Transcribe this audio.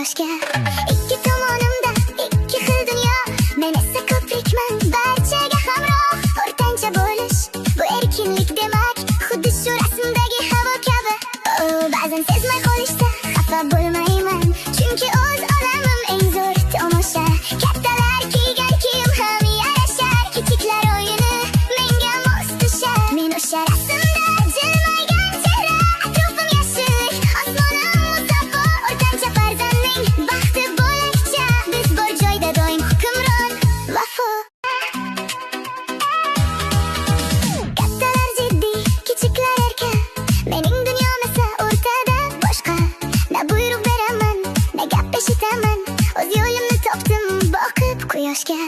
quyoshga. Ikki tomonimda ikki xil dunyo, men esa ko'prikman barchaga hamroh. O'rtancha bo'lish bu erkinlik demak, xuddi shu rasmdagi havo kabi. Ba'zan sezmay qolishsa xafa bo'lmayman, chunki o'z olamim eng zo'r tomosha. Kattalar kiygan kiyim ham yarashar, kichiklar o'yini menga mos tushar. Men o'sha rasmda jilmaygan chehra, atrofim yashil, osmonim musaffo. O'rtancha farzandning baxti bo'lakcha, biz bor joyda doim hukmron vafo. Kattalar jiddiy, kichiklar erkin, mening dunyom esa o'rtada boshqa. Na buyruq beraman, na gap eshitaman, o'z yo'limni topdim boqib quyoshga.